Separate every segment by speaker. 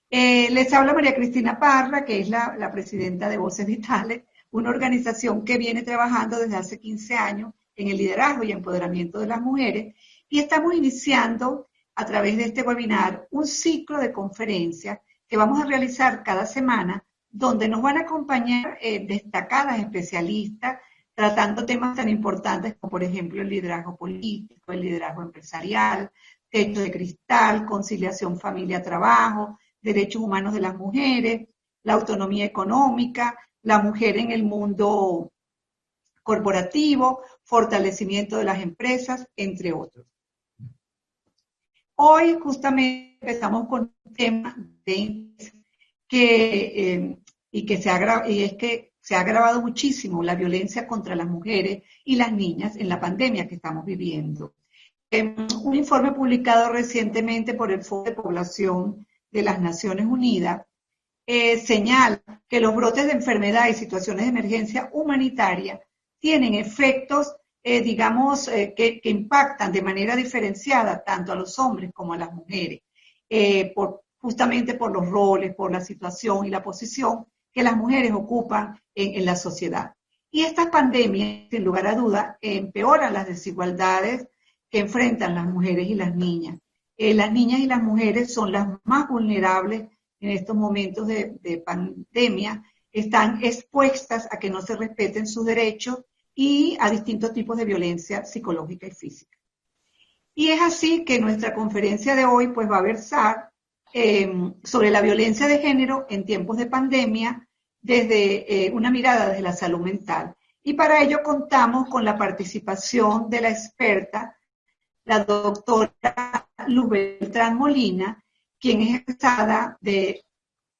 Speaker 1: Les habla María Cristina Parra, que es la presidenta de Voces Vitales, una organización que viene trabajando desde hace 15 años en el liderazgo y empoderamiento de las mujeres, y estamos iniciando a través de este webinar un ciclo de conferencias que vamos a realizar cada semana, donde nos van a acompañar destacadas especialistas tratando temas tan importantes como, por ejemplo, el liderazgo político, el liderazgo empresarial, techo de cristal, conciliación familia-trabajo, derechos humanos de las mujeres, la autonomía económica, la mujer en el mundo corporativo, fortalecimiento de las empresas, entre otros. Hoy justamente empezamos con un tema que se ha agravado muchísimo la violencia contra las mujeres y las niñas en la pandemia que estamos viviendo. Un informe publicado recientemente por el Foro de Población de las Naciones Unidas señala que los brotes de enfermedad y situaciones de emergencia humanitaria tienen efectos, que impactan de manera diferenciada tanto a los hombres como a las mujeres, justamente por los roles, por la situación y la posición que las mujeres ocupan en la sociedad. Y estas pandemias, sin lugar a duda, empeoran las desigualdades que enfrentan las mujeres y las niñas. Las niñas y las mujeres son las más vulnerables en estos momentos de pandemia, están expuestas a que no se respeten sus derechos y a distintos tipos de violencia psicológica y física. Y es así que nuestra conferencia de hoy pues, va a versar sobre la violencia de género en tiempos de pandemia desde una mirada desde la salud mental. Y para ello contamos con la participación de la experta, la doctora Luz Beltrán Molina, quien es egresada de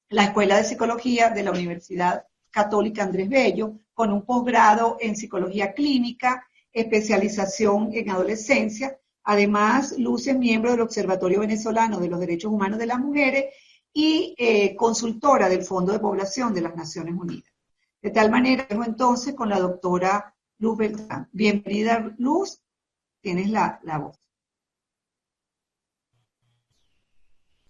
Speaker 1: la Escuela de Psicología de la Universidad Católica Andrés Bello, con un posgrado en Psicología Clínica, especialización en adolescencia. Además, Luz es miembro del Observatorio Venezolano de los Derechos Humanos de las Mujeres y consultora del Fondo de Población de las Naciones Unidas. De tal manera, dejo entonces con la doctora Luz Beltrán. Bienvenida, Luz, tienes la voz.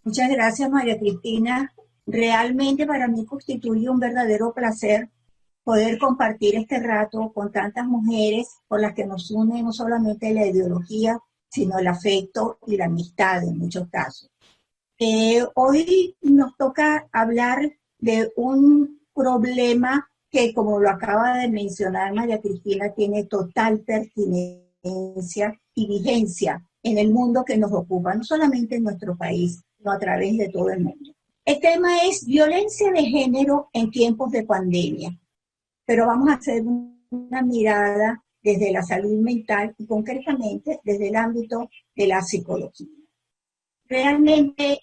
Speaker 2: Muchas gracias, María Cristina. Realmente para mí constituye un verdadero placer poder compartir este rato con tantas mujeres con las que nos une no solamente la ideología, sino el afecto y la amistad en muchos casos. Hoy nos toca hablar de un problema que, como lo acaba de mencionar María Cristina, tiene total pertinencia y vigencia en el mundo que nos ocupa, no solamente en nuestro país, sino a través de todo el mundo. El tema es violencia de género en tiempos de pandemia, pero vamos a hacer una mirada desde la salud mental y concretamente desde el ámbito de la psicología. Realmente,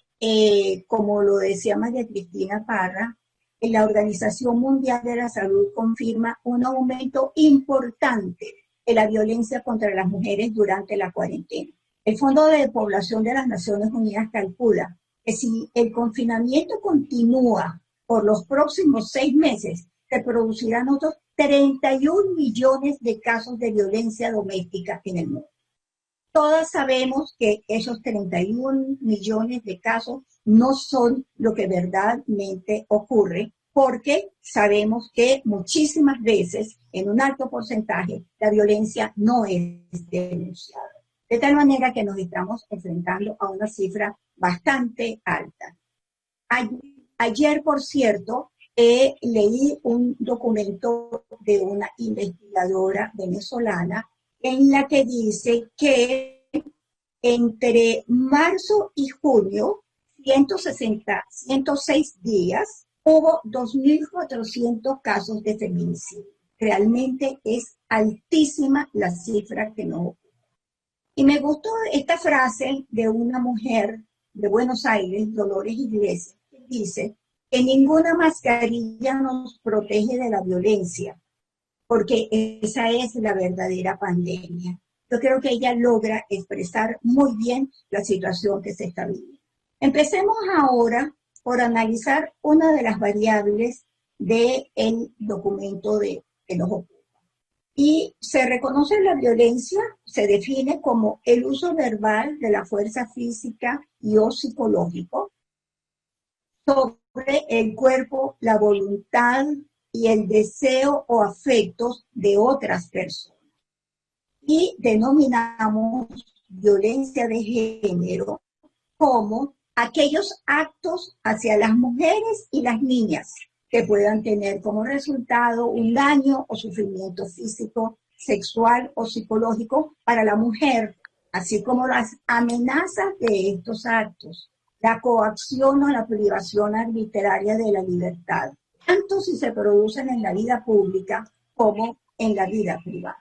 Speaker 2: como lo decía María Cristina Parra, la Organización Mundial de la Salud confirma un aumento importante de la violencia contra las mujeres durante la cuarentena. El Fondo de Población de las Naciones Unidas calcula que si el confinamiento continúa por los próximos 6 meses, se producirán otros 31 millones de casos de violencia doméstica en el mundo. Todas sabemos que esos 31 millones de casos no son lo que verdaderamente ocurre, porque sabemos que muchísimas veces, en un alto porcentaje, la violencia no es denunciada. De tal manera que nos estamos enfrentando a una cifra bastante alta. Ayer, por cierto, leí un documento de una investigadora venezolana en la que dice que entre marzo y junio, 106 días, hubo 2.400 casos de feminicidio. Realmente es altísima la cifra que nos ocupa. Y me gustó esta frase de una mujer de Buenos Aires, Dolores Iglesias, que dice que ninguna mascarilla nos protege de la violencia, porque esa es la verdadera pandemia. Yo creo que ella logra expresar muy bien la situación que se está viviendo. Empecemos ahora por analizar una de las variables del documento que nos ocupa. Y se reconoce la violencia, se define como el uso verbal de la fuerza física y o psicológico sobre el cuerpo, la voluntad y el deseo o afectos de otras personas. Y denominamos violencia de género como aquellos actos hacia las mujeres y las niñas que puedan tener como resultado un daño o sufrimiento físico, sexual o psicológico para la mujer, así como las amenazas de estos actos, la coacción o la privación arbitraria de la libertad, tanto si se producen en la vida pública como en la vida privada.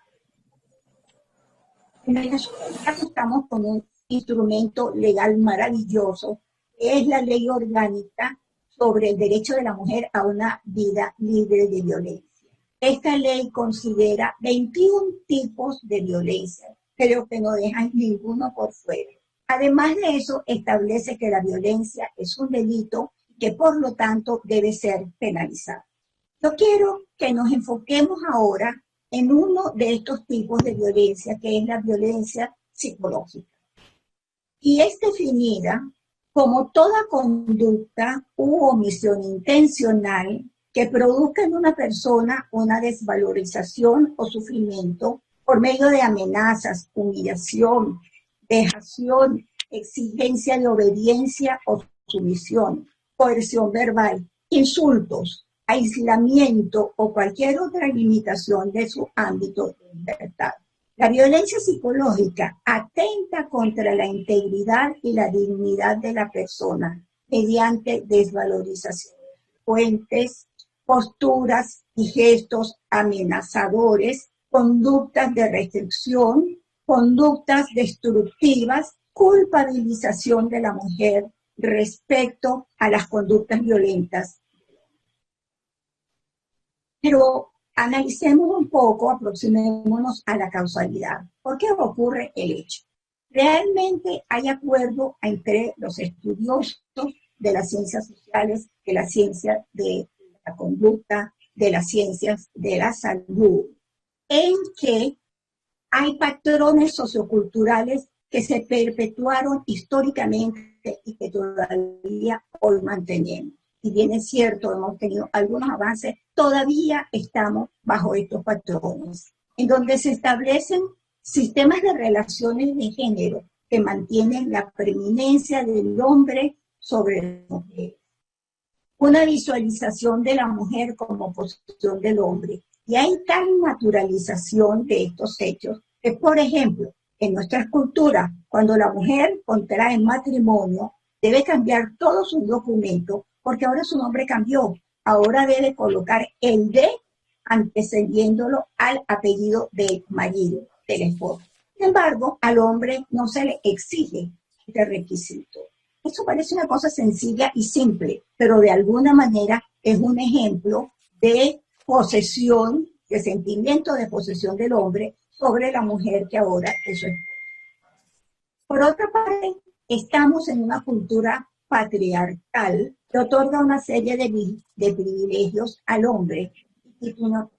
Speaker 2: En Venezuela estamos con un instrumento legal maravilloso, que es la Ley Orgánica sobre el derecho de la mujer a una vida libre de violencia. Esta ley considera 21 tipos de violencia, creo que no dejan ninguno por fuera. Además de eso, establece que la violencia es un delito y que por lo tanto debe ser penalizado. Yo quiero que nos enfoquemos ahora en uno de estos tipos de violencia, que es la violencia psicológica. Y es definida como toda conducta u omisión intencional que produzca en una persona una desvalorización o sufrimiento por medio de amenazas, humillación, vejación, exigencia de obediencia o sumisión, coerción verbal, insultos, aislamiento o cualquier otra limitación de su ámbito de libertad. La violencia psicológica atenta contra la integridad y la dignidad de la persona mediante desvalorización, fuentes, posturas y gestos amenazadores, conductas de restricción, conductas destructivas, culpabilización de la mujer respecto a las conductas violentas. Pero analicemos un poco, aproximémonos a la causalidad. ¿Por qué ocurre el hecho? Realmente hay acuerdo entre los estudiosos de las ciencias sociales, de la ciencia de la conducta, de las ciencias de la salud, en que hay patrones socioculturales que se perpetuaron históricamente y que todavía hoy mantenemos. Si bien es cierto, hemos tenido algunos avances, todavía estamos bajo estos patrones, en donde se establecen sistemas de relaciones de género que mantienen la preeminencia del hombre sobre la mujer. Una visualización de la mujer como posición del hombre. Y hay tal naturalización de estos hechos que, por ejemplo, en nuestras culturas, cuando la mujer contrae matrimonio, debe cambiar todos sus documentos porque ahora su nombre cambió. Ahora debe colocar el de antecediéndolo al apellido del marido, del esposo. Sin embargo, al hombre no se le exige este requisito. Eso parece una cosa sencilla y simple, pero de alguna manera es un ejemplo de posesión, de sentimiento de posesión del hombre sobre la mujer que ahora es su esposa. Por otra parte, estamos en una cultura patriarcal que otorga una serie de privilegios al hombre,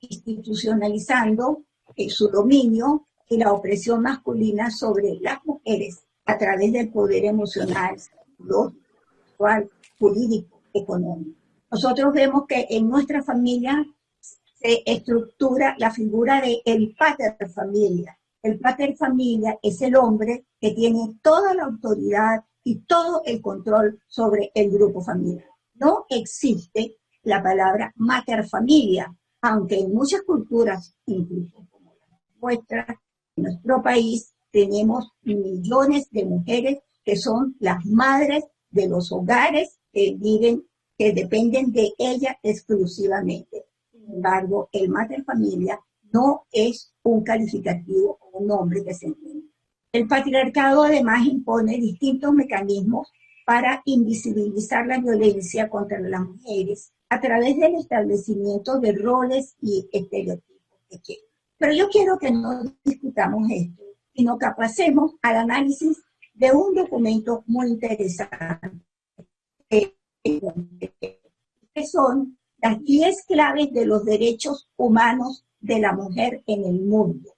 Speaker 2: institucionalizando su dominio y la opresión masculina sobre las mujeres a través del poder emocional, sexual, jurídico, económico. Nosotros vemos que en nuestra familia se estructura la figura del pater familia. El pater familia es el hombre que tiene toda la autoridad y todo el control sobre el grupo familiar. No existe la palabra mater familia, aunque en muchas culturas, incluso como la nuestra, en nuestro país, tenemos millones de mujeres que son las madres de los hogares que dependen de ella exclusivamente. Sin embargo, el mater familia no es un calificativo o un nombre que se entiende. El patriarcado además impone distintos mecanismos para invisibilizar la violencia contra las mujeres a través del establecimiento de roles y estereotipos de género. Pero yo quiero que no discutamos esto, sino que pasemos al análisis de un documento muy interesante, que son las 10 claves de los derechos humanos de la mujer en el mundo.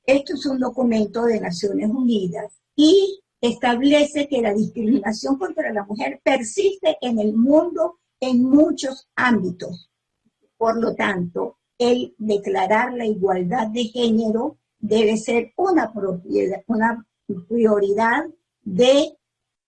Speaker 2: Esto es un documento de Naciones Unidas y establece que la discriminación contra la mujer persiste en el mundo en muchos ámbitos. Por lo tanto, el declarar la igualdad de género debe ser una prioridad de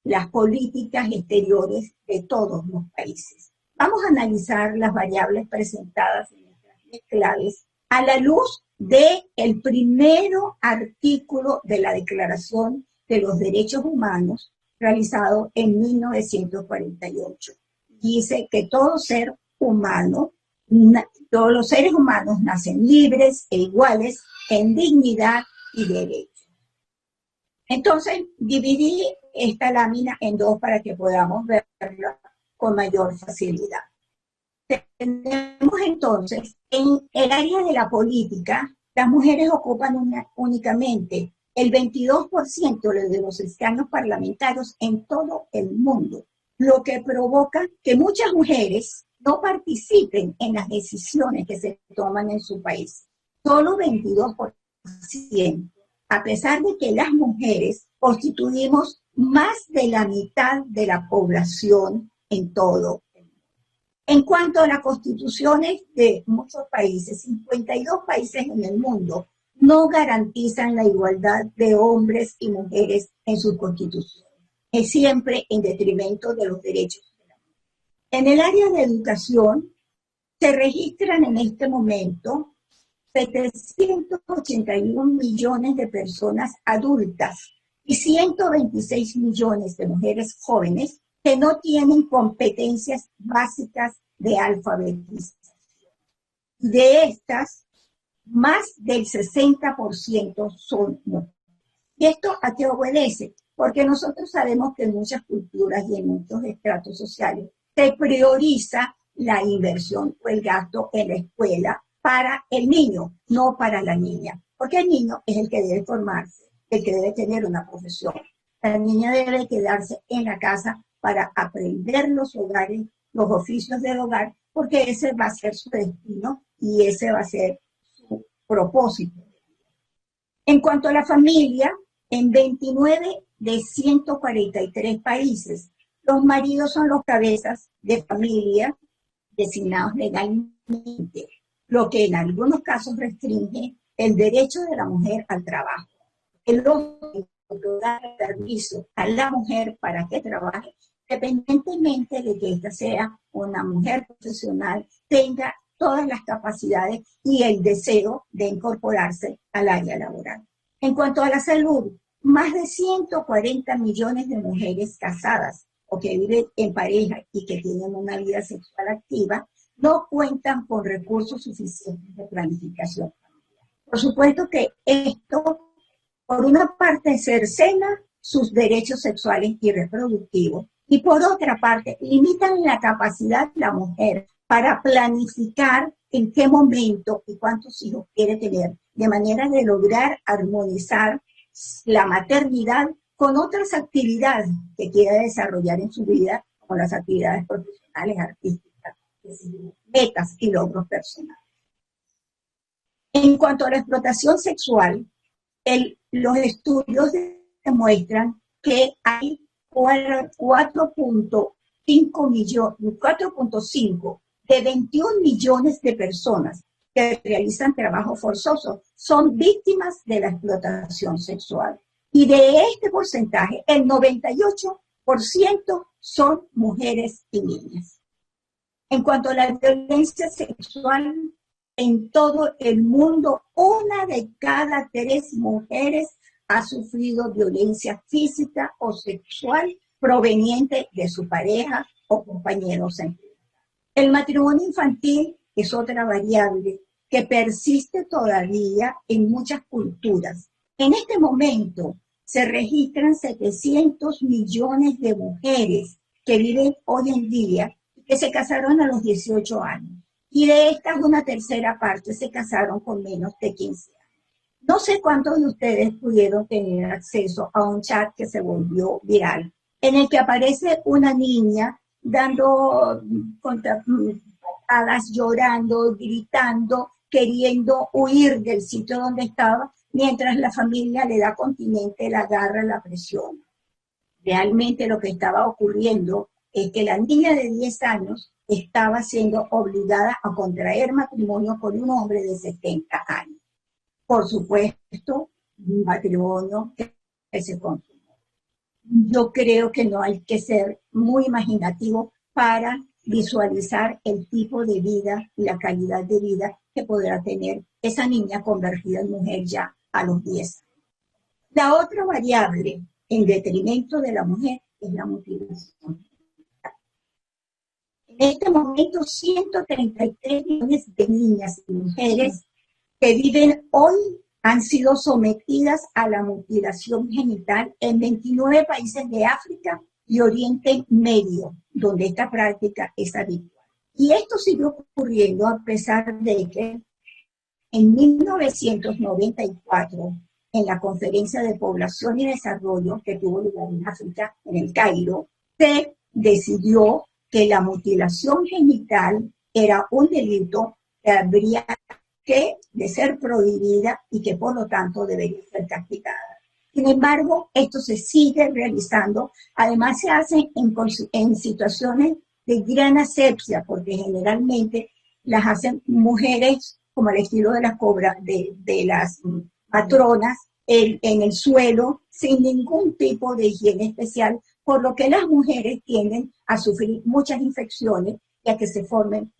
Speaker 2: las políticas exteriores de todos los países. Vamos a analizar las variables presentadas en estas 10 claves a la luz del primero artículo de la Declaración de los Derechos Humanos realizado en 1948. Dice que todo ser humano, todos los seres humanos nacen libres e iguales en dignidad y derechos. Entonces, dividí esta lámina en dos para que podamos verla con mayor facilidad. Tenemos entonces, en el área de la política, las mujeres ocupan únicamente el 22% de los escaños parlamentarios en todo el mundo, lo que provoca que muchas mujeres no participen en las decisiones que se toman en su país. Solo 22%, a pesar de que las mujeres constituimos más de la mitad de la población en todo el mundo. En cuanto a las constituciones de muchos países, 52 países en el mundo no garantizan la igualdad de hombres y mujeres en sus constituciones. Es siempre en detrimento de los derechos de la mujer. En el área de educación, se registran en este momento 781 millones de personas adultas y 126 millones de mujeres jóvenes que no tienen competencias básicas de alfabetización. De estas, más del 60% son mujeres. ¿Y esto a qué obedece? Porque nosotros sabemos que en muchas culturas y en muchos estratos sociales se prioriza la inversión o el gasto en la escuela para el niño, no para la niña. Porque el niño es el que debe formarse, el que debe tener una profesión. La niña debe quedarse en la casa para aprender los oficios del hogar, porque ese va a ser su destino y ese va a ser su propósito. En cuanto a la familia, en 29 de 143 países, los maridos son los cabezas de familia designados legalmente, lo que en algunos casos restringe el derecho de la mujer al trabajo. El hombre da permiso a la mujer para que trabaje, independientemente de que ésta sea una mujer profesional, tenga todas las capacidades y el deseo de incorporarse al área laboral. En cuanto a la salud, más de 140 millones de mujeres casadas o que viven en pareja y que tienen una vida sexual activa no cuentan con recursos suficientes de planificación familiar. Por supuesto que esto, por una parte, cercena sus derechos sexuales y reproductivos, y por otra parte, limitan la capacidad de la mujer para planificar en qué momento y cuántos hijos quiere tener, de manera de lograr armonizar la maternidad con otras actividades que quiera desarrollar en su vida, como las actividades profesionales, artísticas, metas y logros personales. En cuanto a la explotación sexual, los estudios demuestran que hay 4.5 de 21 millones de personas que realizan trabajo forzoso son víctimas de la explotación sexual. Y de este porcentaje, el 98% son mujeres y niñas. En cuanto a la violencia sexual, en todo el mundo, 1 de cada 3 mujeres ha sufrido violencia física o sexual proveniente de su pareja o compañero sentimental. El matrimonio infantil es otra variable que persiste todavía en muchas culturas. En este momento se registran 700 millones de mujeres que viven hoy en día y que se casaron a los 18 años. Y de estas, una tercera parte se casaron con menos de 15 años. No sé cuántos de ustedes pudieron tener acceso a un chat que se volvió viral, en el que aparece una niña dando patadas, llorando, gritando, queriendo huir del sitio donde estaba, mientras la familia le da continente, la agarra, la presiona. Realmente lo que estaba ocurriendo es que la niña de 10 años estaba siendo obligada a contraer matrimonio con un hombre de 70 años. Por supuesto, un matrimonio que se consumó. Yo creo que no hay que ser muy imaginativo para visualizar el tipo de vida y la calidad de vida que podrá tener esa niña convertida en mujer ya a los 10 años. La otra variable en detrimento de la mujer es la mutilación. En este momento, 133 millones de niñas y mujeres que viven hoy han sido sometidas a la mutilación genital en 29 países de África y Oriente Medio, donde esta práctica es habitual. Y esto sigue ocurriendo a pesar de que en 1994, en la Conferencia de Población y Desarrollo que tuvo lugar en África, en el Cairo, se decidió que la mutilación genital era un delito que habría que de ser prohibida y que por lo tanto debería ser castigada. Sin embargo, esto se sigue realizando, además se hace en situaciones de gran asepsia, porque generalmente las hacen mujeres como el estilo de las cobras, de las matronas, en el suelo, sin ningún tipo de higiene especial, por lo que las mujeres tienden a sufrir muchas infecciones y a que se formen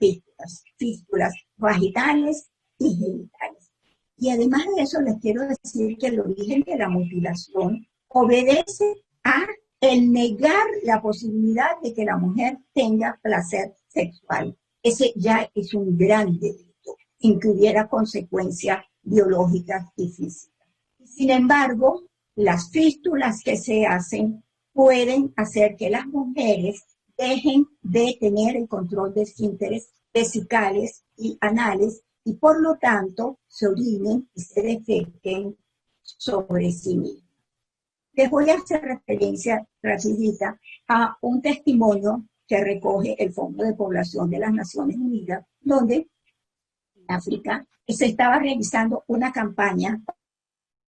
Speaker 2: fístulas vaginales y genitales. Y además de eso, les quiero decir que el origen de la mutilación obedece a el negar la posibilidad de que la mujer tenga placer sexual. Ese ya es un gran delito, sin que hubiera consecuencias biológicas y físicas. Sin embargo, las fístulas que se hacen pueden hacer que las mujeres dejen de tener el control de esfínteres vesicales y anales y por lo tanto se orinen y se defequen sobre sí mismos. Les voy a hacer referencia rapidita a un testimonio que recoge el Fondo de Población de las Naciones Unidas, donde en África se estaba realizando una campaña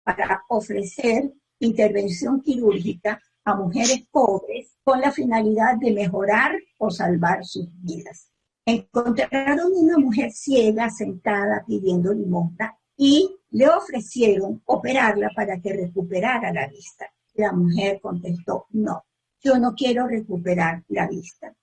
Speaker 2: para ofrecer intervención quirúrgica a mujeres pobres con la finalidad de mejorar o salvar sus vidas. Encontraron una mujer ciega sentada pidiendo limosna y le ofrecieron operarla para que recuperara la vista. La mujer contestó, no, yo no quiero recuperar la vista.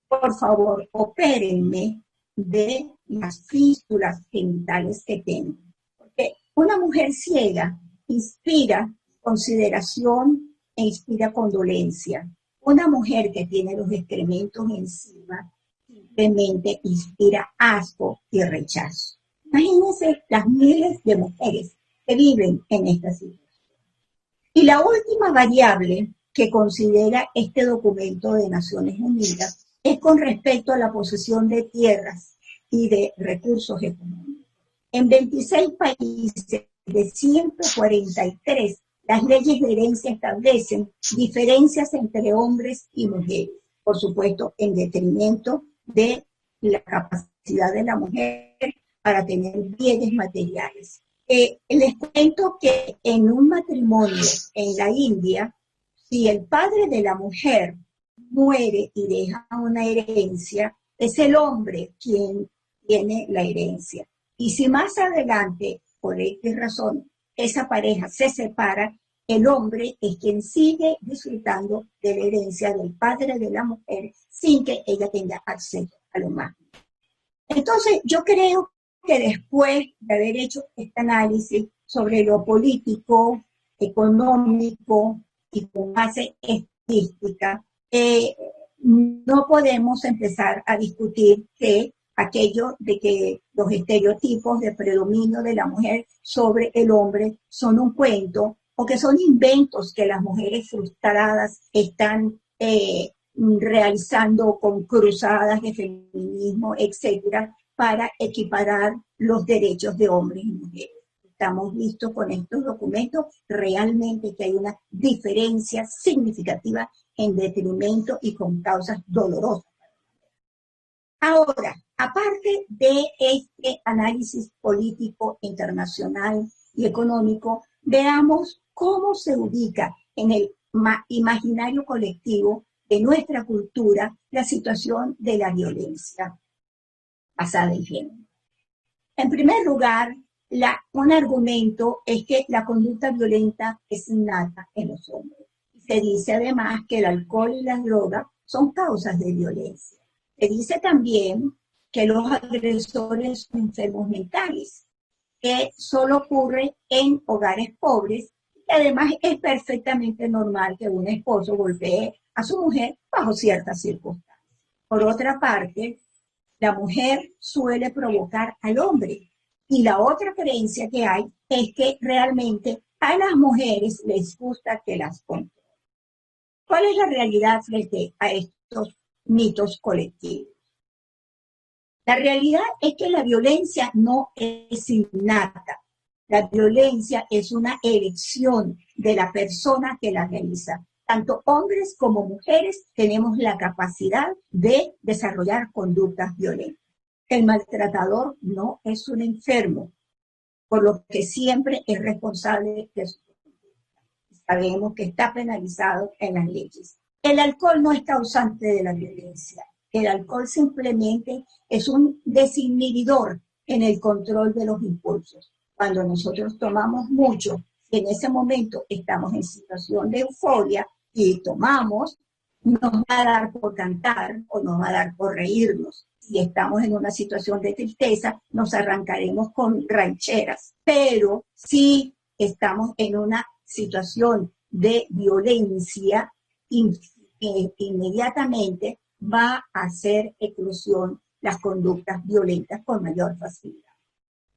Speaker 2: Por favor, opérenme de las fístulas genitales que tengo. Porque una mujer ciega inspira consideración e inspira condolencia. Una mujer que tiene los excrementos encima simplemente inspira asco y rechazo. Imagínense las miles de mujeres que viven en esta situación. Y la última variable que considera este documento de Naciones Unidas es con respecto a la posesión de tierras y de recursos económicos. En 26 países de 143, las leyes de herencia establecen diferencias entre hombres y mujeres, por supuesto, en detrimento de la capacidad de la mujer para tener bienes materiales. Les cuento que en un matrimonio en la India, si el padre de la mujer muere y deja una herencia, es el hombre quien tiene la herencia. Y si más adelante, por X razón, esa pareja se separa, el hombre es quien sigue disfrutando de la herencia del padre de la mujer sin que ella tenga acceso a lo más. Entonces, yo creo que después de haber hecho este análisis sobre lo político, económico y con base estadística, no podemos empezar a discutir que aquello de que los estereotipos de predominio de la mujer sobre el hombre son un cuento o que son inventos que las mujeres frustradas están realizando con cruzadas de feminismo, etcétera, para equiparar los derechos de hombres y mujeres. Estamos vistos con estos documentos realmente que hay una diferencia significativa en detrimento y con causas dolorosas. Ahora, aparte de este análisis político, internacional y económico, veamos cómo se ubica en el imaginario colectivo de nuestra cultura la situación de la violencia basada en género. En primer lugar, un argumento es que la conducta violenta es innata en los hombres. Se dice además que el alcohol y las drogas son causas de violencia. Se dice también que los agresores son enfermos mentales, que solo ocurre en hogares pobres, y además es perfectamente normal que un esposo golpee a su mujer bajo ciertas circunstancias. Por otra parte, la mujer suele provocar al hombre. Y la otra creencia que hay es que realmente a las mujeres les gusta que las controlen. ¿Cuál es la realidad frente a estos mitos colectivos? La realidad es que la violencia no es innata. La violencia es una elección de la persona que la realiza. Tanto hombres como mujeres tenemos la capacidad de desarrollar conductas violentas. El maltratador no es un enfermo, por lo que siempre es responsable de su conducta. Sabemos que está penalizado en las leyes. El alcohol no es causante de la violencia. El alcohol simplemente es un desinhibidor en el control de los impulsos. Cuando nosotros tomamos mucho, y en ese momento estamos en situación de euforia y tomamos, nos va a dar por cantar o nos va a dar por reírnos. Si estamos en una situación de tristeza, nos arrancaremos con rancheras. Pero si estamos en una situación de violencia, inmediatamente va a hacer eclosión las conductas violentas con mayor facilidad.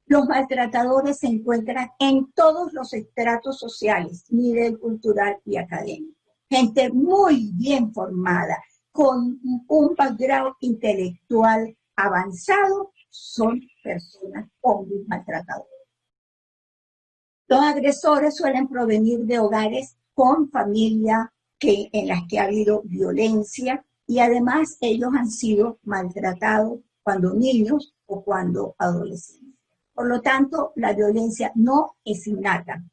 Speaker 2: Los maltratadores se encuentran en todos los estratos sociales, nivel cultural y académico. Gente muy bien formada, con un background intelectual avanzado, son personas hombres maltratadores. Los agresores suelen provenir de hogares con familia en las que ha habido violencia y además ellos han sido maltratados cuando niños o cuando adolescentes. Por lo tanto, la violencia no es innata.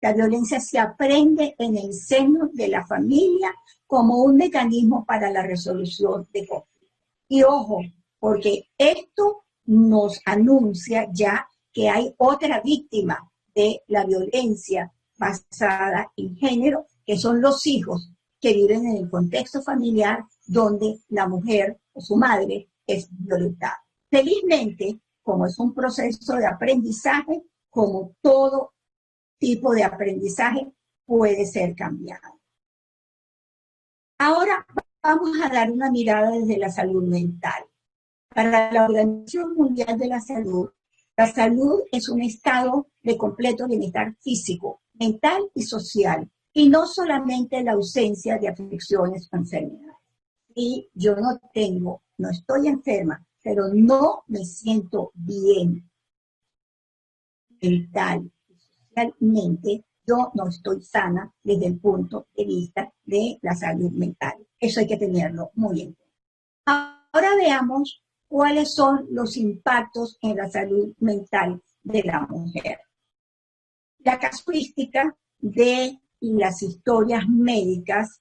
Speaker 2: La violencia se aprende en el seno de la familia como un mecanismo para la resolución de conflictos. Y ojo, porque esto nos anuncia ya que hay otra víctima de la violencia basada en género, que son los hijos que viven en el contexto familiar donde la mujer o su madre es violentada. Felizmente, como es un proceso de aprendizaje, como todo tipo de aprendizaje puede ser cambiado. Ahora vamos a dar una mirada desde la salud mental. Para la Organización Mundial de la salud es un estado de completo bienestar físico, mental y social, y no solamente la ausencia de afecciones o enfermedades. Y yo no estoy enferma, pero no me siento bien mental y socialmente, yo no estoy sana desde el punto de vista de la salud mental. Eso hay que tenerlo muy en cuenta. Ahora veamos cuáles son los impactos en la salud mental de la mujer. La casuística de las historias médicas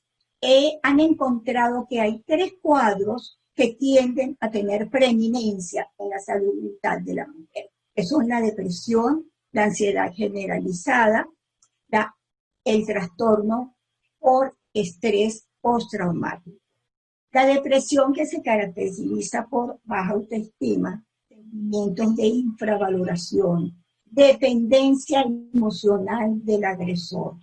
Speaker 2: han encontrado que hay 3 cuadros que tienden a tener preeminencia en la salud mental de la mujer, que son la depresión, la ansiedad generalizada, el trastorno por estrés postraumático. La depresión, que se caracteriza por baja autoestima, sentimientos de infravaloración, dependencia emocional del agresor,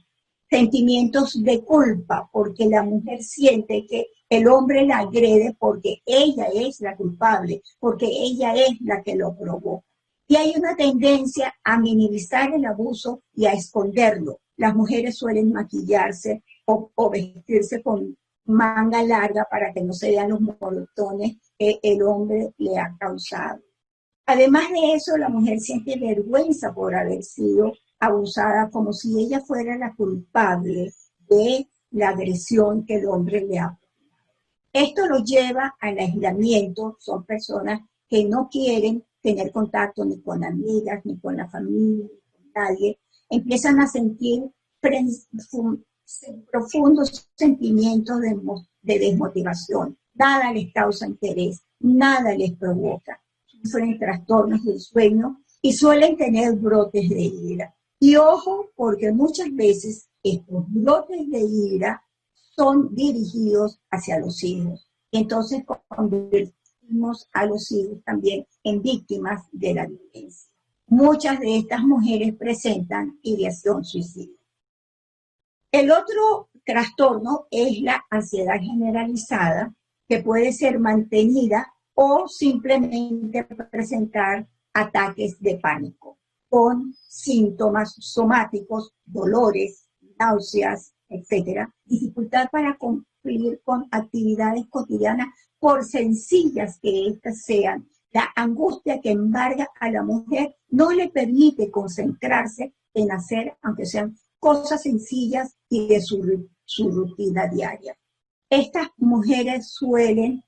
Speaker 2: sentimientos de culpa, porque la mujer siente que el hombre la agrede porque ella es la culpable, porque ella es la que lo provoca. Y hay una tendencia a minimizar el abuso y a esconderlo. Las mujeres suelen maquillarse o vestirse con manga larga para que no se vean los moretones que el hombre le ha causado. Además de eso, la mujer siente vergüenza por haber sido abusada, como si ella fuera la culpable de la agresión que el hombre le ha hecho. Esto lo lleva al aislamiento. Son personas que no quieren tener contacto ni con amigas, ni con la familia, ni con nadie. Empiezan a sentir profundos sentimientos de desmotivación. Nada les causa interés, nada les provoca. Sufren trastornos del sueño y suelen tener brotes de ira. Y ojo, porque muchas veces estos brotes de ira son dirigidos hacia los hijos. Entonces convertimos a los hijos también en víctimas de la violencia. Muchas de estas mujeres presentan ideación suicida. El otro trastorno es la ansiedad generalizada, que puede ser mantenida o simplemente presentar ataques de pánico con síntomas somáticos, dolores, náuseas, etcétera, dificultad para cumplir con actividades cotidianas por sencillas que éstas sean. La angustia que embarga a la mujer no le permite concentrarse en hacer, aunque sean cosas sencillas y de su rutina diaria. Estas mujeres suelen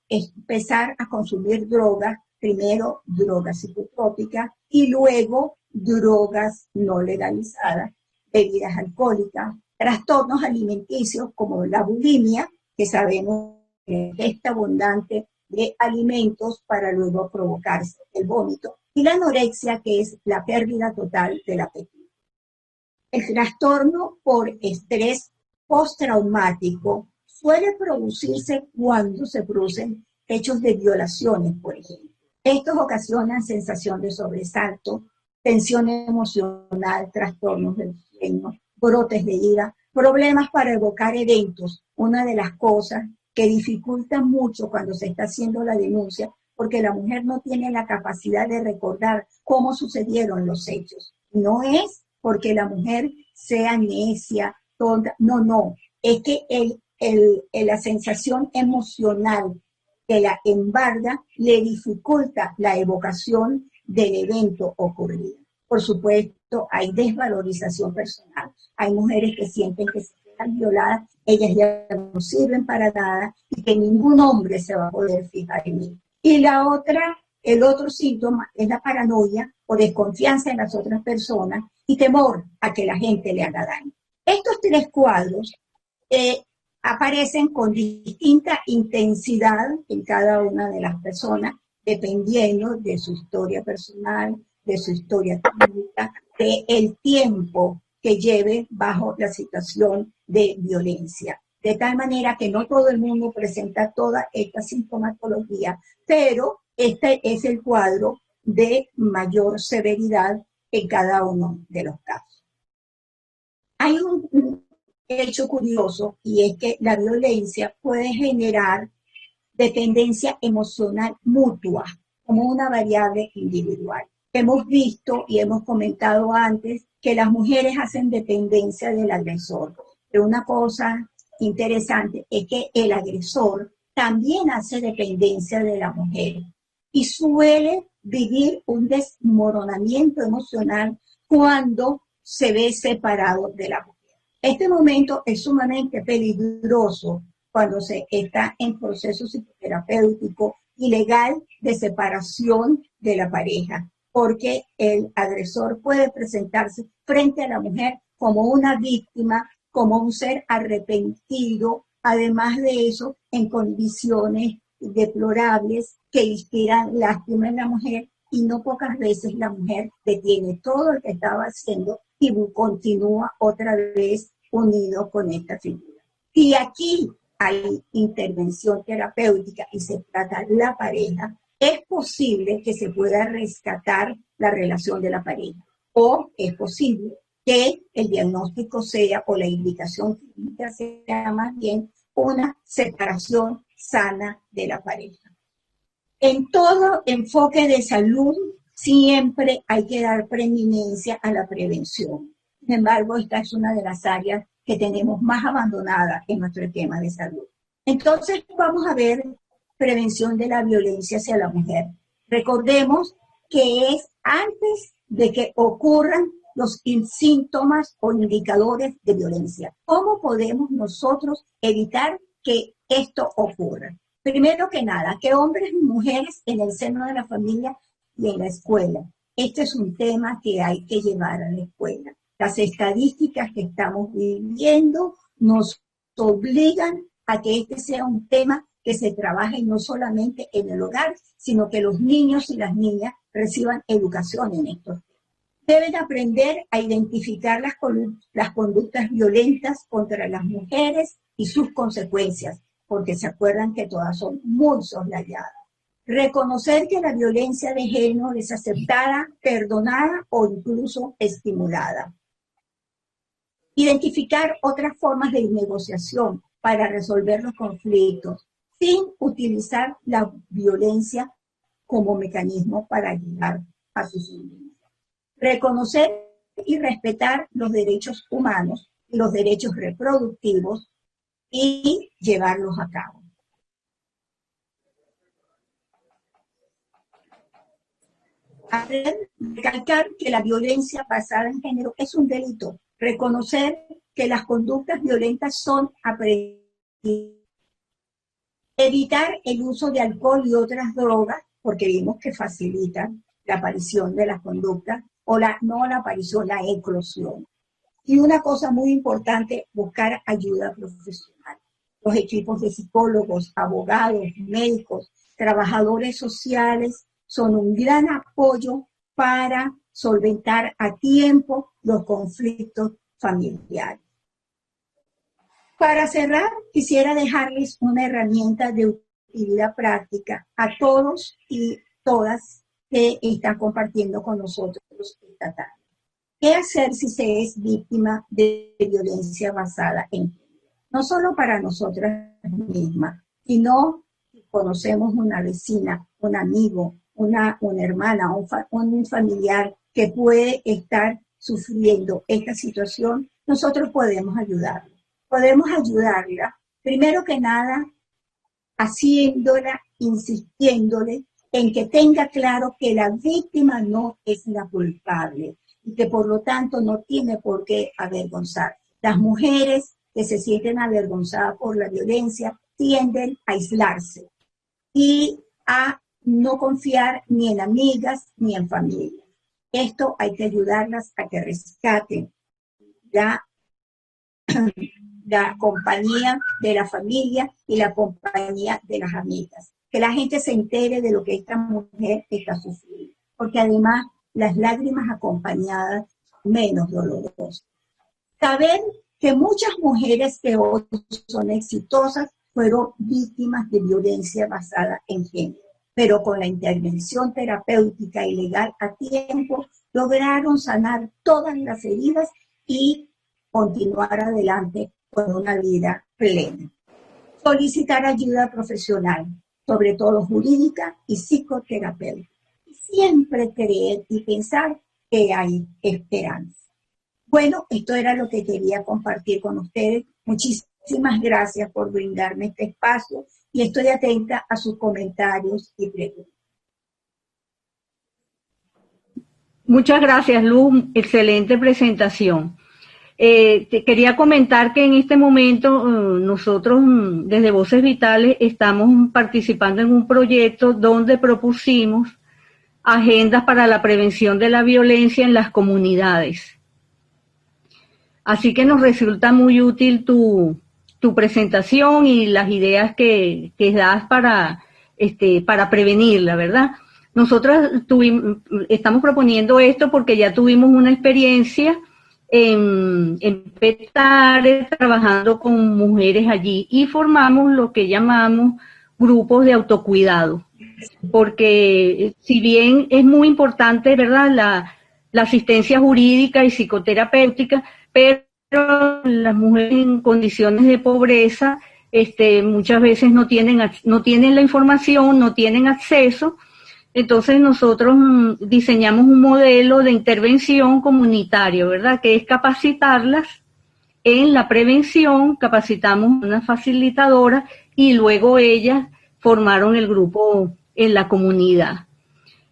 Speaker 2: empezar a consumir drogas, primero drogas psicotrópicas y luego drogas no legalizadas, bebidas alcohólicas, trastornos alimenticios como la bulimia, que sabemos que es esta abundante de alimentos para luego provocarse el vómito, y la anorexia, que es la pérdida total del apetito. El trastorno por estrés postraumático suele producirse cuando se producen hechos de violaciones, por ejemplo. Estos ocasionan sensación de sobresalto, tensión emocional, trastornos del sueño, brotes de ira, problemas para evocar eventos. Una de las cosas que dificulta mucho cuando se está haciendo la denuncia, porque la mujer no tiene la capacidad de recordar cómo sucedieron los hechos. No es porque la mujer sea necia, tonta, no. Es que la sensación emocional que la embarga le dificulta la evocación del evento ocurrido. Por supuesto, hay desvalorización personal. Hay mujeres que sienten que se quedan violadas, ellas ya no sirven para nada y que ningún hombre se va a poder fijar en ellas. Y el otro síntoma es la paranoia o desconfianza en las otras personas y temor a que la gente le haga daño. Estos tres cuadros aparecen con distinta intensidad en cada una de las personas, dependiendo de su historia personal, de su historia clínica, del tiempo que lleve bajo la situación de violencia. De tal manera que no todo el mundo presenta toda esta sintomatología, pero este es el cuadro de mayor severidad en cada uno de los casos. Hay un hecho curioso y es que la violencia puede generar dependencia emocional mutua como una variable individual. Hemos visto y hemos comentado antes que las mujeres hacen dependencia del agresor, pero una cosa interesante es que el agresor también hace dependencia de la mujer y suele vivir un desmoronamiento emocional cuando se ve separado de la mujer. Este momento es sumamente peligroso cuando se está en proceso psicoterapéutico y legal de separación de la pareja, porque el agresor puede presentarse frente a la mujer como una víctima, como un ser arrepentido, además de eso, en condiciones deplorables que inspiran lástima en la mujer, y no pocas veces la mujer detiene todo lo que estaba haciendo y continúa otra vez unido con esta figura. Si aquí hay intervención terapéutica y se trata la pareja, es posible que se pueda rescatar la relación de la pareja, o es posible que el diagnóstico sea, o la indicación clínica sea más bien una separación sana de la pareja. En todo enfoque de salud siempre hay que dar preeminencia a la prevención. Sin embargo, esta es una de las áreas que tenemos más abandonada en nuestro esquema de salud. Entonces, vamos a ver prevención de la violencia hacia la mujer. Recordemos que es antes de que ocurran los síntomas o indicadores de violencia. ¿Cómo podemos nosotros evitar que esto ocurra? Primero que nada, que hombres y mujeres en el seno de la familia y en la escuela. Este es un tema que hay que llevar a la escuela. Las estadísticas que estamos viviendo nos obligan a que este sea un tema que se trabaje no solamente en el hogar, sino que los niños y las niñas reciban educación en esto. Deben aprender a identificar las conductas violentas contra las mujeres y sus consecuencias, porque se acuerdan que todas son muy soslayadas. Reconocer que la violencia de género es aceptada, perdonada o incluso estimulada. Identificar otras formas de negociación para resolver los conflictos sin utilizar la violencia como mecanismo para llegar a sus fines. Reconocer y respetar los derechos humanos y los derechos reproductivos y llevarlos a cabo. Recalcar que la violencia basada en género es un delito. Reconocer que las conductas violentas son aprendidas. Evitar el uso de alcohol y otras drogas, porque vimos que facilitan la aparición de las conductas, o la aparición, la eclosión. Y una cosa muy importante, buscar ayuda profesional. Los equipos de psicólogos, abogados, médicos, trabajadores sociales son un gran apoyo para solventar a tiempo los conflictos familiares. Para cerrar, quisiera dejarles una herramienta de utilidad práctica a todos y todas que están compartiendo con nosotros esta tarde. ¿Qué hacer si se es víctima de violencia basada en género? No solo para nosotras mismas, sino si conocemos una vecina, un amigo, una hermana, un familiar que puede estar sufriendo esta situación, nosotros podemos ayudarla. Podemos ayudarla, primero que nada, haciéndola, insistiéndole en que tenga claro que la víctima no es la culpable y que por lo tanto no tiene por qué avergonzar. Las mujeres que se sienten avergonzadas por la violencia tienden a aislarse y a no confiar ni en amigas ni en familia. Esto hay que ayudarlas a que rescaten la compañía de la familia y la compañía de las amigas. Que la gente se entere de lo que esta mujer está sufriendo, porque además las lágrimas acompañadas son menos dolorosas. Saber que muchas mujeres que hoy son exitosas fueron víctimas de violencia basada en género, pero con la intervención terapéutica y legal a tiempo lograron sanar todas las heridas y continuar adelante con una vida plena. Solicitar ayuda profesional, sobre todo jurídica y psicoterapéutica. Siempre creer y pensar que hay esperanza. Bueno, esto era lo que quería compartir con ustedes. Muchísimas gracias por brindarme este espacio y estoy atenta a sus comentarios y preguntas.
Speaker 3: Muchas gracias, Luz. Excelente presentación. Te quería comentar que en este momento nosotros desde Voces Vitales estamos participando en un proyecto donde propusimos agendas para la prevención de la violencia en las comunidades. Así que nos resulta muy útil tu presentación y las ideas que das para prevenirla, ¿verdad? Nosotros estamos proponiendo esto porque ya tuvimos una experiencia en Petare, trabajando con mujeres allí, y formamos lo que llamamos grupos de autocuidado, porque si bien es muy importante, ¿verdad?, la asistencia jurídica y psicoterapéutica, pero las mujeres en condiciones de pobreza muchas veces no tienen la información, no tienen acceso. Entonces nosotros diseñamos un modelo de intervención comunitario, ¿verdad?, que es capacitarlas en la prevención. Capacitamos una facilitadora y luego ellas formaron el grupo en la comunidad.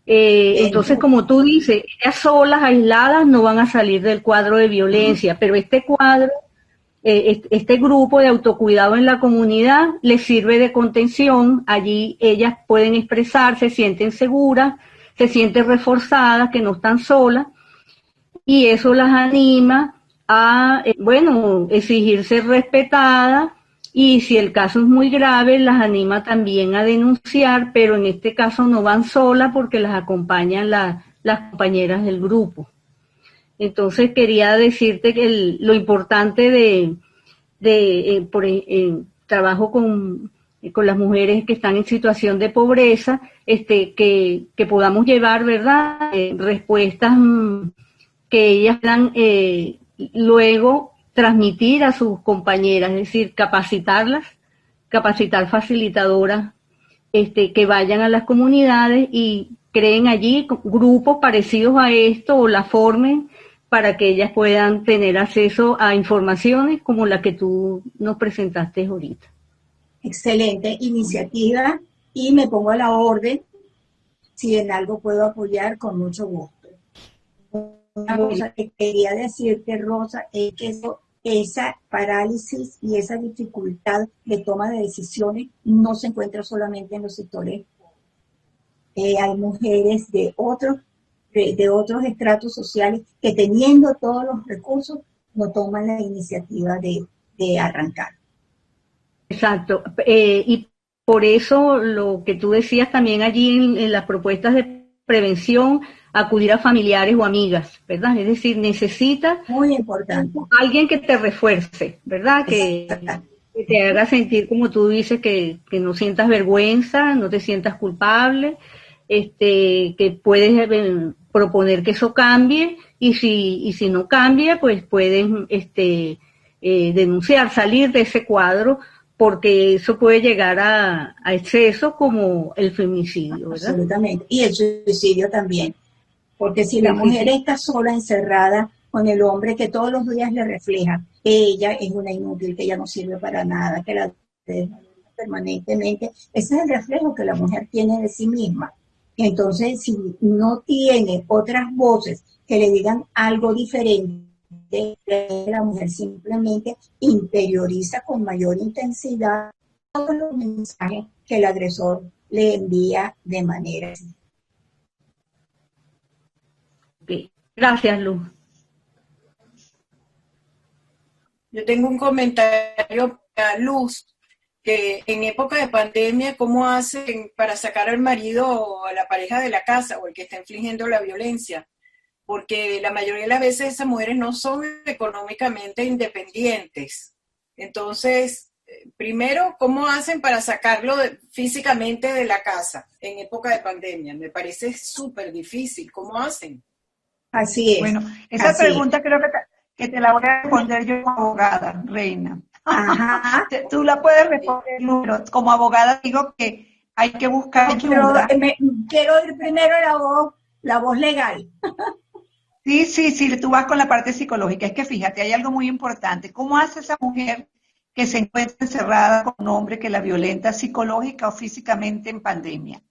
Speaker 3: Entonces, como tú dices, ellas solas, aisladas, no van a salir del cuadro de violencia, pero este grupo de autocuidado en la comunidad les sirve de contención. Allí ellas pueden expresarse, se sienten seguras, se sienten reforzadas, que no están solas, y eso las anima a, bueno, exigir ser respetadas, y si el caso es muy grave, las anima también a denunciar, pero en este caso no van solas porque las acompañan las compañeras del grupo. Entonces quería decirte que lo importante trabajo con las mujeres que están en situación de pobreza, que podamos llevar, ¿verdad?, respuestas que ellas puedan luego transmitir a sus compañeras, es decir, capacitar facilitadoras, que vayan a las comunidades y creen allí grupos parecidos a esto o la formen para que ellas puedan tener acceso a informaciones como la que tú nos presentaste ahorita.
Speaker 2: Excelente iniciativa y me pongo a la orden. Si en algo puedo apoyar, con mucho gusto. Una cosa que quería decirte, Rosa, es que esa parálisis y esa dificultad de toma de decisiones no se encuentra solamente en los sectores. Hay mujeres de otros estratos sociales que, teniendo todos los recursos, no toman la iniciativa de arrancar.
Speaker 3: Exacto. Y por eso lo que tú decías también allí en las propuestas de prevención, acudir a familiares o amigas, ¿verdad? Es decir, necesitas
Speaker 2: muy importante
Speaker 3: alguien que te refuerce, ¿verdad? Que te haga sentir, como tú dices, que no sientas vergüenza, no te sientas culpable, que puedes proponer que eso cambie, y si no cambia, pues puedes denunciar, salir de ese cuadro, porque eso puede llegar a excesos como el feminicidio, ¿verdad?
Speaker 2: Absolutamente, y el suicidio también. Porque si la mujer está sola, encerrada con el hombre que todos los días le refleja que ella es una inútil, que ella no sirve para nada, que la permanentemente, ese es el reflejo que la mujer tiene de sí misma. Entonces, si no tiene otras voces que le digan algo diferente, la mujer simplemente interioriza con mayor intensidad todos los mensajes que el agresor le envía de manera.
Speaker 3: Gracias, Luz.
Speaker 4: Yo tengo un comentario para Luz, que en época de pandemia, ¿cómo hacen para sacar al marido o a la pareja de la casa o el que está infligiendo la violencia? Porque la mayoría de las veces esas mujeres no son económicamente independientes. Entonces, primero, ¿cómo hacen para sacarlo físicamente de la casa en época de pandemia? Me parece súper difícil. ¿Cómo hacen?
Speaker 2: Así es.
Speaker 1: Bueno, esa pregunta creo que te la voy a responder yo como abogada, Reina.
Speaker 2: Ajá.
Speaker 1: Tú la puedes responder, pero como abogada digo que hay que buscar ayuda.
Speaker 2: Quiero ir primero la voz legal.
Speaker 1: Sí, tú vas con la parte psicológica. Es que fíjate, hay algo muy importante. ¿Cómo hace esa mujer que se encuentra encerrada con un hombre que la violenta psicológica o físicamente en pandemia?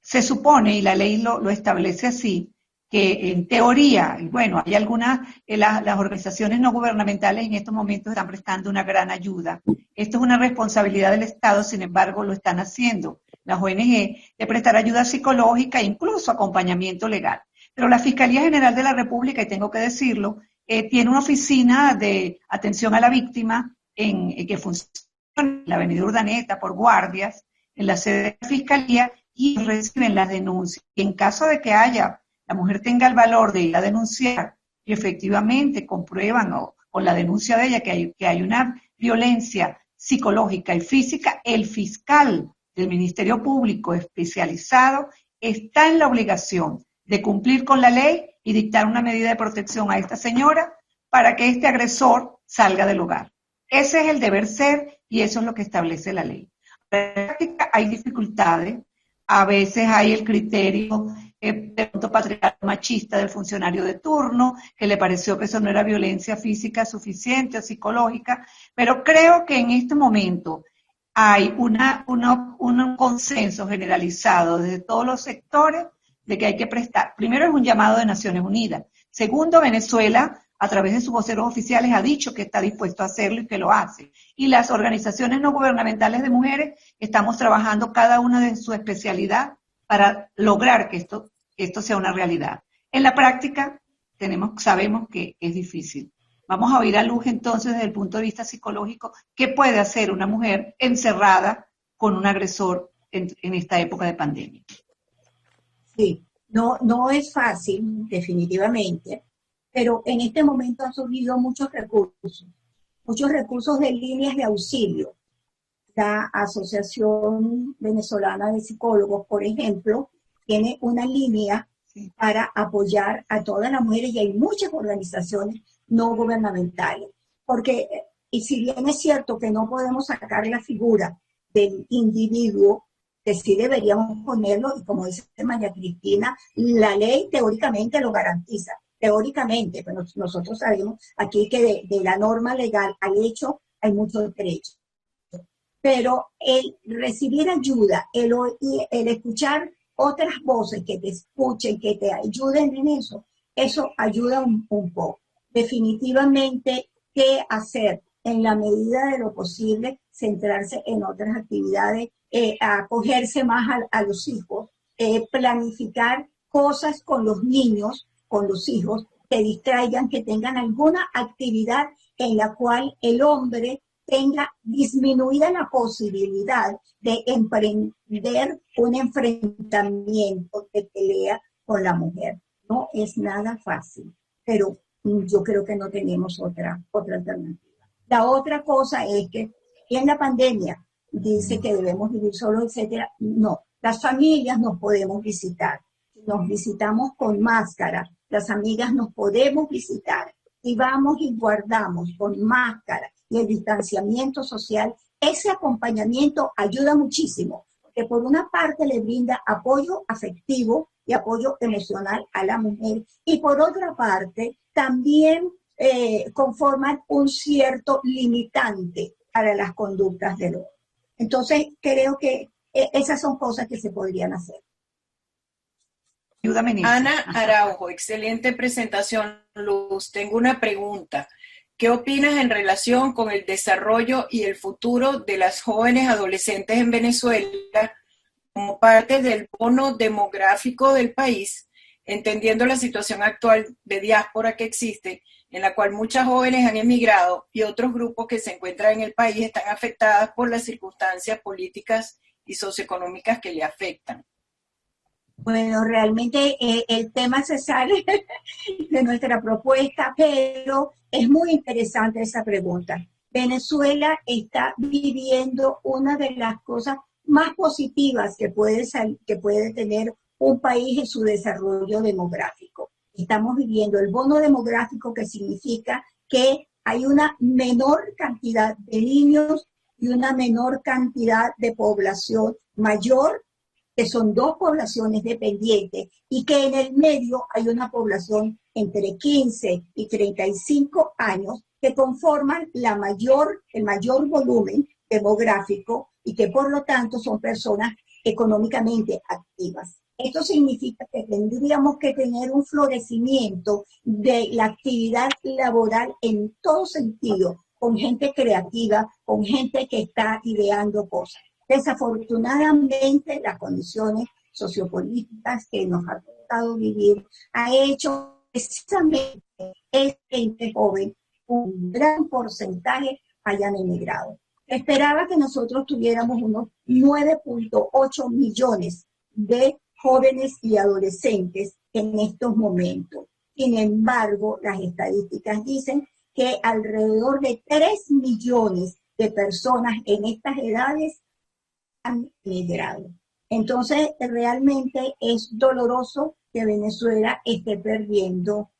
Speaker 1: Se supone, y la ley lo establece así, que en teoría, y bueno, hay algunas, las organizaciones no gubernamentales en estos momentos están prestando una gran ayuda. Esto es una responsabilidad del Estado, sin embargo, lo están haciendo las ONG, de prestar ayuda psicológica e incluso acompañamiento legal. Pero la Fiscalía General de la República, y tengo que decirlo, tiene una oficina de atención a la víctima que funciona en la Avenida Urdaneta por guardias, en la sede de la Fiscalía, y reciben las denuncias. Y en caso de que la mujer tenga el valor de ir a denunciar y efectivamente comprueban con la denuncia de ella que hay una violencia psicológica y física, el fiscal del Ministerio Público especializado está en la obligación de cumplir con la ley y dictar una medida de protección a esta señora para que este agresor salga del hogar. Ese es el deber ser y eso es lo que establece la ley. En la práctica hay dificultades, a veces hay el criterio de pronto patriarcal machista del funcionario de turno, que le pareció que eso no era violencia física suficiente o psicológica, pero creo que en este momento hay un consenso generalizado desde todos los sectores de que hay que prestar. Primero es un llamado de Naciones Unidas. Segundo, Venezuela, a través de sus voceros oficiales, ha dicho que está dispuesto a hacerlo y que lo hace. Y las organizaciones no gubernamentales de mujeres estamos trabajando cada una de su especialidad para lograr que esto sea una realidad. En la práctica, sabemos que es difícil. Vamos a oír a Luz entonces desde el punto de vista psicológico, ¿qué puede hacer una mujer encerrada con un agresor en esta época de pandemia?
Speaker 2: Sí, no es fácil, definitivamente, pero en este momento han surgido muchos recursos de líneas de auxilio. La Asociación Venezolana de Psicólogos, por ejemplo, tiene una línea para apoyar a todas las mujeres, y hay muchas organizaciones no gubernamentales, porque, y si bien es cierto que no podemos sacar la figura del individuo, que sí deberíamos ponerlo, y como dice María Cristina, la ley teóricamente lo garantiza, teóricamente, pero nosotros sabemos aquí que de la norma legal al hecho hay mucho trecho. Pero el recibir ayuda, el escuchar otras voces que te escuchen, que te ayuden en eso ayuda un poco. Definitivamente, ¿qué hacer? En la medida de lo posible, centrarse en otras actividades, acogerse más a los hijos, planificar cosas con los niños, con los hijos, que distraigan, que tengan alguna actividad en la cual el hombre tenga disminuida la posibilidad de emprender un enfrentamiento de pelea con la mujer. No es nada fácil, pero yo creo que no tenemos otra alternativa. La otra cosa es que en la pandemia dice que debemos vivir solos, etcétera. No, las familias nos podemos visitar. Nos visitamos con máscara. Las amigas nos podemos visitar. Y vamos y guardamos con máscara y el distanciamiento social, ese acompañamiento ayuda muchísimo, porque por una parte le brinda apoyo afectivo y apoyo emocional a la mujer, y por otra parte también conforman un cierto limitante para las conductas del hombre. Entonces creo que esas son cosas que se podrían hacer.
Speaker 1: Ayúdame,
Speaker 4: Ana Araujo, excelente presentación, Luz. Tengo una pregunta. ¿Qué opinas en relación con el desarrollo y el futuro de las jóvenes adolescentes en Venezuela como parte del bono demográfico del país, entendiendo la situación actual de diáspora que existe, en la cual muchas jóvenes han emigrado y otros grupos que se encuentran en el país están afectadas por las circunstancias políticas y socioeconómicas que le afectan?
Speaker 2: Bueno, realmente el tema se sale de nuestra propuesta, pero es muy interesante esa pregunta. Venezuela está viviendo una de las cosas más positivas que puede tener un país en su desarrollo demográfico. Estamos viviendo el bono demográfico, que significa que hay una menor cantidad de niños y una menor cantidad de población mayor, que son dos poblaciones dependientes, y que en el medio hay una población entre 15 y 35 años que conforman el mayor volumen demográfico y que por lo tanto son personas económicamente activas. Esto significa que tendríamos que tener un florecimiento de la actividad laboral en todo sentido, con gente creativa, con gente que está ideando cosas. Desafortunadamente, las condiciones sociopolíticas que nos ha tocado vivir ha hecho precisamente que gente joven, un gran porcentaje, hayan emigrado. Esperaba que nosotros tuviéramos unos 9.8 millones de jóvenes y adolescentes en estos momentos. Sin embargo, las estadísticas dicen que alrededor de 3 millones de personas en estas edades han emigrado. Entonces, realmente es doloroso que Venezuela esté perdiendo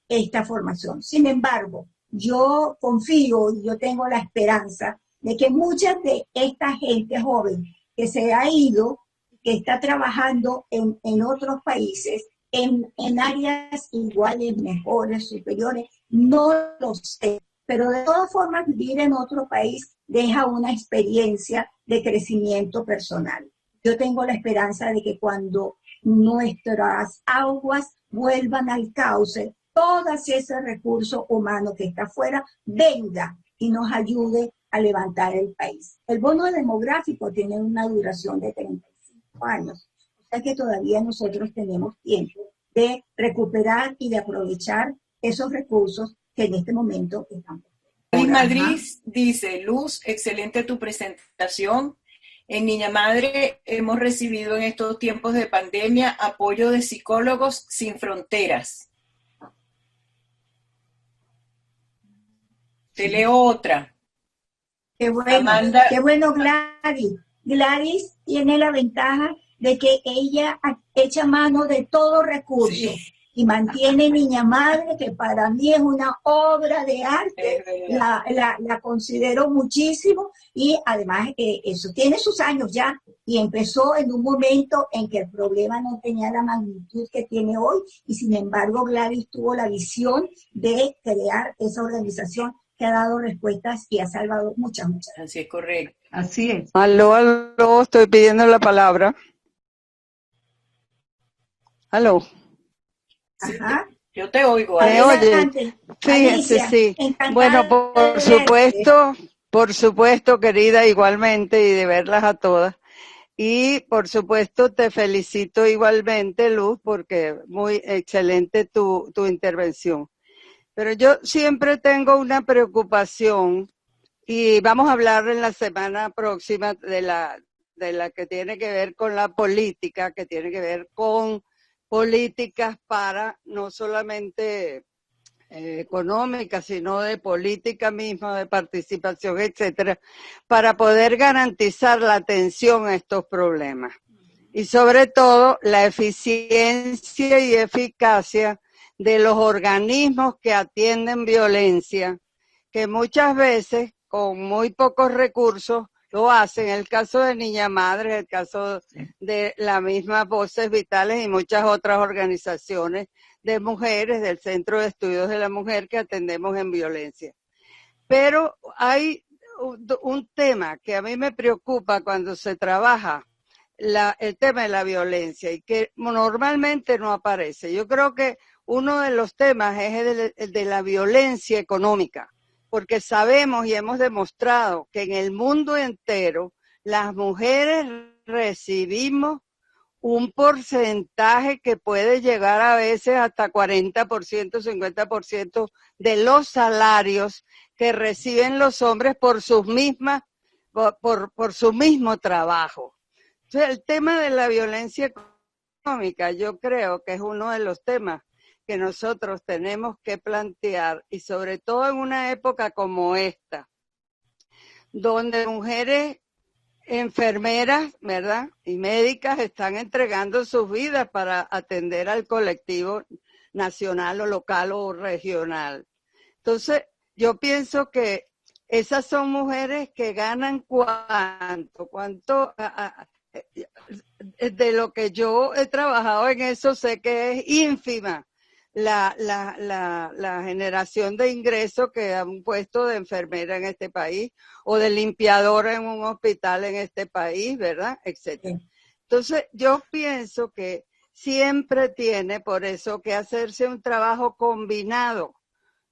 Speaker 2: esta formación. Sin embargo, yo confío y yo tengo la esperanza de que mucha de esta gente joven que se ha ido, que está trabajando en otros países, en áreas iguales, mejores, superiores, no lo sé, pero de todas formas vivir en otro país deja una experiencia de crecimiento personal. Yo tengo la esperanza de que cuando nuestras aguas vuelvan al cauce, todo ese recurso humano que está afuera venga y nos ayude a levantar el país. El bono demográfico tiene una duración de 35 años, o sea que todavía nosotros tenemos tiempo de recuperar y de aprovechar esos recursos que en este momento están.
Speaker 4: Luis Madrid dice, Luz, excelente tu presentación. En Niña Madre hemos recibido en estos tiempos de pandemia apoyo de Psicólogos Sin Fronteras. Te leo otra.
Speaker 2: Qué bueno,
Speaker 4: Amanda,
Speaker 2: qué bueno, Gladys. Gladys tiene la ventaja de que ella echa mano de todo recurso.
Speaker 4: Sí.
Speaker 2: Y mantiene Niña Madre, que para mí es una obra de arte, la considero muchísimo, y además eso tiene sus años ya, y empezó en un momento en que el problema no tenía la magnitud que tiene hoy, y sin embargo Gladys tuvo la visión de crear esa organización que ha dado respuestas y ha salvado muchas.
Speaker 4: Así es, correcto.
Speaker 1: Así es.
Speaker 5: Aló, estoy pidiendo la palabra. Aló.
Speaker 2: Ajá.
Speaker 4: Yo te oigo.
Speaker 5: ¿Me oye?
Speaker 2: Alicia,
Speaker 5: Sí. Bueno, por supuesto, querida, igualmente, y de verlas a todas. Y por supuesto te felicito igualmente, Luz, porque muy excelente tu intervención. Pero yo siempre tengo una preocupación, y vamos a hablar en la semana próxima de la que tiene que ver con la política, que tiene que ver con políticas para no solamente económicas, sino de política misma, de participación, etcétera, para poder garantizar la atención a estos problemas. Y sobre todo, la eficiencia y eficacia de los organismos que atienden violencia, que muchas veces, con muy pocos recursos, lo hacen. El caso de Niña Madre, el caso de la misma Voces Vitales y muchas otras organizaciones de mujeres del Centro de Estudios de la Mujer que atendemos en violencia. Pero hay un tema que a mí me preocupa cuando se trabaja el tema de la violencia y que normalmente no aparece. Yo creo que uno de los temas es el de la violencia económica, porque sabemos y hemos demostrado que en el mundo entero las mujeres recibimos un porcentaje que puede llegar a veces hasta 40%, 50% de los salarios que reciben los hombres por sus mismas, por su mismo trabajo. Entonces, el tema de la violencia económica yo creo que es uno de los temas que nosotros tenemos que plantear, y sobre todo en una época como esta, donde mujeres enfermeras, ¿verdad?, y médicas están entregando sus vidas para atender al colectivo nacional o local o regional. Entonces, yo pienso que esas son mujeres que ganan cuánto de lo que yo he trabajado en eso, sé que es ínfima la generación de ingresos que da un puesto de enfermera en este país o de limpiadora en un hospital en este país, ¿verdad?, etcétera. Entonces, yo pienso que siempre tiene por eso que hacerse un trabajo combinado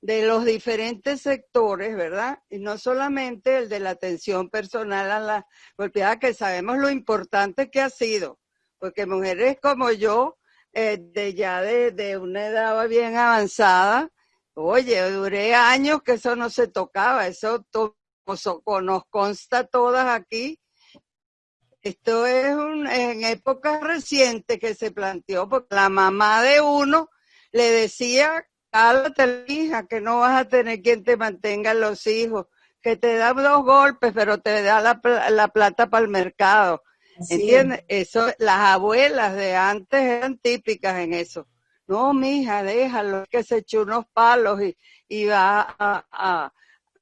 Speaker 5: de los diferentes sectores, ¿verdad? Y no solamente el de la atención personal a la golpeada, que sabemos lo importante que ha sido, porque mujeres como yo, de una edad bien avanzada, oye, duré años que eso no se tocaba, eso nos consta a todas aquí. Esto es en épocas recientes que se planteó, porque la mamá de uno le decía: cálate, hija, que no vas a tener quien te mantenga los hijos, que te da 2 golpes, pero te da la plata para el mercado. ¿Entiendes? Eso, las abuelas de antes eran típicas en eso. No, mija, déjalo, que se echó unos palos y va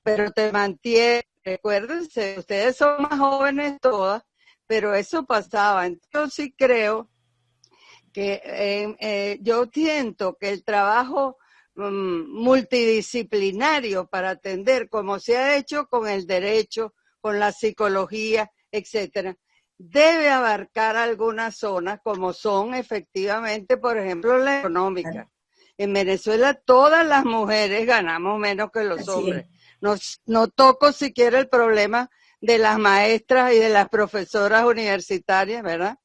Speaker 5: pero te mantiene. Recuérdense, ustedes son más jóvenes todas, pero eso pasaba. Entonces sí creo que yo siento que el trabajo multidisciplinario para atender, como se ha hecho con el derecho, con la psicología, etcétera, debe abarcar algunas zonas, como son efectivamente, por ejemplo, la económica. En Venezuela todas las mujeres ganamos menos que los hombres. No toco siquiera el problema de las maestras y de las profesoras universitarias, ¿verdad?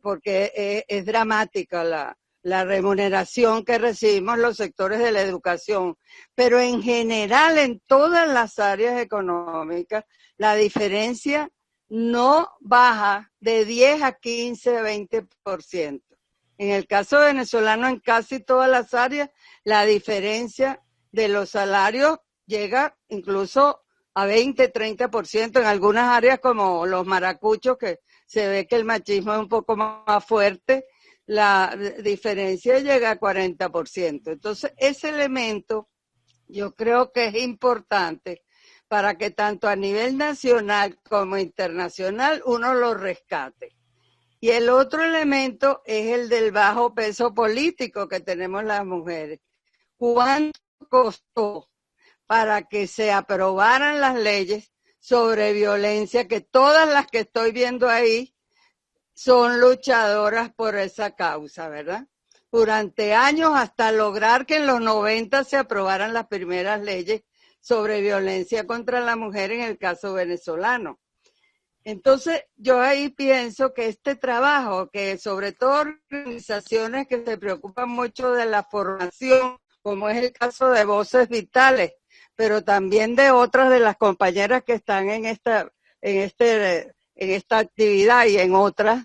Speaker 5: Porque es dramática la remuneración que recibimos los sectores de la educación, pero en general en todas las áreas económicas la diferencia no baja de 10 a 15, 20%. En el caso venezolano, en casi todas las áreas, la diferencia de los salarios llega incluso a 20, 30%, en algunas áreas como los maracuchos, que se ve que el machismo es un poco más fuerte, la diferencia llega a 40%. Entonces, ese elemento yo creo que es importante para que tanto a nivel nacional como internacional uno lo rescate. Y el otro elemento es el del bajo peso político que tenemos las mujeres. ¿Cuánto costó para que se aprobaran las leyes sobre violencia, que todas las que estoy viendo ahí son luchadoras por esa causa, ¿verdad? Durante años, hasta lograr que en los 90 se aprobaran las primeras leyes sobre violencia contra la mujer en el caso venezolano. Entonces, yo ahí pienso que este trabajo, que sobre todo organizaciones que se preocupan mucho de la formación, como es el caso de Voces Vitales, pero también de otras de las compañeras que están en esta actividad y en otras,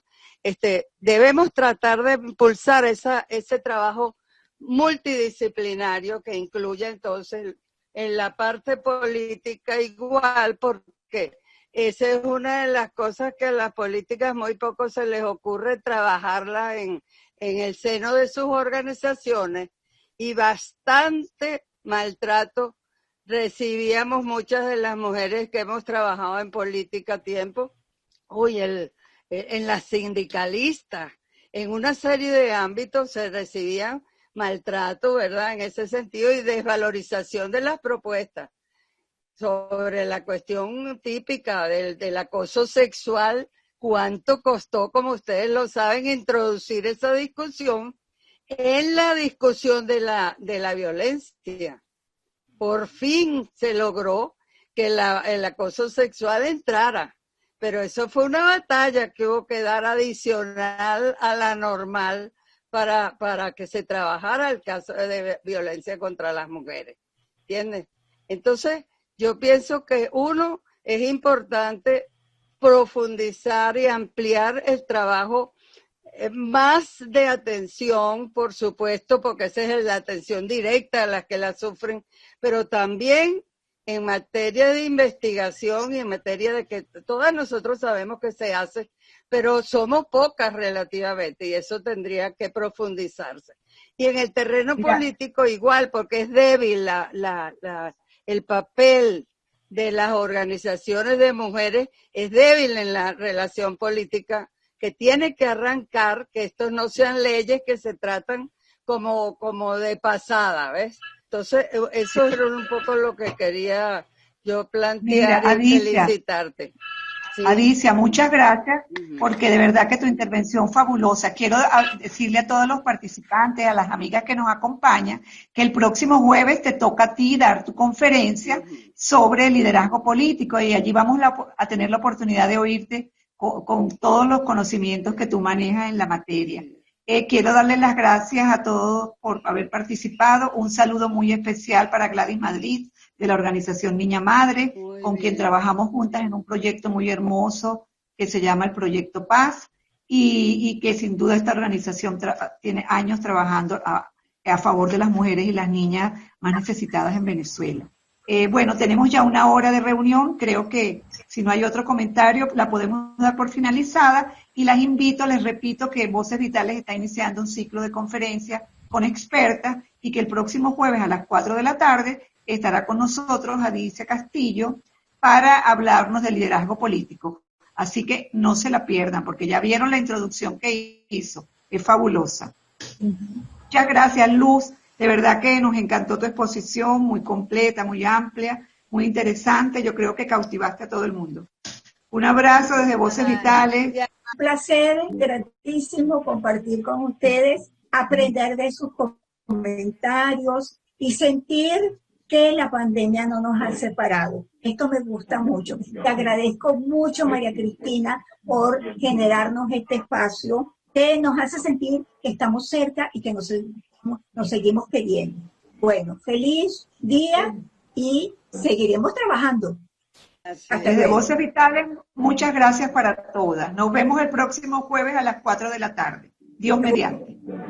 Speaker 5: debemos tratar de impulsar ese trabajo multidisciplinario que incluye entonces en la parte política igual, porque esa es una de las cosas que a las políticas muy poco se les ocurre trabajarla en el seno de sus organizaciones, y bastante maltrato recibíamos muchas de las mujeres que hemos trabajado en política a tiempo. En las sindicalistas, en una serie de ámbitos se recibían maltrato, ¿verdad? En ese sentido, y desvalorización de las propuestas. Sobre la cuestión típica del acoso sexual, ¿cuánto costó, como ustedes lo saben, introducir esa discusión en la discusión de la violencia? Por fin se logró que el acoso sexual entrara, pero eso fue una batalla que hubo que dar adicional a la normal para que se trabajara el caso de violencia contra las mujeres, ¿entiendes? Entonces, yo pienso que es importante profundizar y ampliar el trabajo, más de atención, por supuesto, porque esa es la atención directa a las que la sufren, pero también en materia de investigación y en materia de que todas nosotros sabemos que se hace, pero somos pocas relativamente, y eso tendría que profundizarse. Y en el terreno político igual, porque es débil el papel de las organizaciones de mujeres, es débil en la relación política, que tiene que arrancar, que estos no sean leyes que se tratan como de pasada, ¿ves? Entonces, eso era un poco lo que quería yo plantear. Mira, y felicitarte.
Speaker 1: Sí. Alicia, muchas gracias, porque de verdad que tu intervención fabulosa. Quiero decirle a todos los participantes, a las amigas que nos acompañan, que el próximo jueves te toca a ti dar tu conferencia sobre liderazgo político, y allí vamos a tener la oportunidad de oírte con todos los conocimientos que tú manejas en la materia. Quiero darles las gracias a todos por haber participado. Un saludo muy especial para Gladys Madrid, de la organización Niña Madre, con quien trabajamos juntas en un proyecto muy hermoso que se llama el Proyecto Paz, y que sin duda esta organización tiene años trabajando a favor de las mujeres y las niñas más necesitadas en Venezuela. Bueno, tenemos ya una hora de reunión. Creo que si no hay otro comentario, la podemos dar por finalizada, y las invito, les repito, que Voces Vitales está iniciando un ciclo de conferencias con expertas, y que el próximo jueves a las 4 de la tarde estará con nosotros Alicia Castillo para hablarnos de liderazgo político. Así que no se la pierdan, porque ya vieron la introducción que hizo. Es fabulosa. Muchas gracias, Luz. De verdad que nos encantó tu exposición, muy completa, muy amplia, muy interesante. Yo creo que cautivaste a todo el mundo. Un abrazo desde Voces Vitales.
Speaker 2: Un placer gratísimo compartir con ustedes, aprender de sus comentarios y sentir que la pandemia no nos ha separado. Esto me gusta mucho. Te agradezco mucho, María Cristina, por generarnos este espacio que nos hace sentir que estamos cerca y que nos seguimos queriendo. Bueno, feliz día y seguiremos trabajando.
Speaker 1: Desde Voces Vitales, muchas gracias para todas. Nos vemos el próximo jueves a las 4 de la tarde. Dios mediante.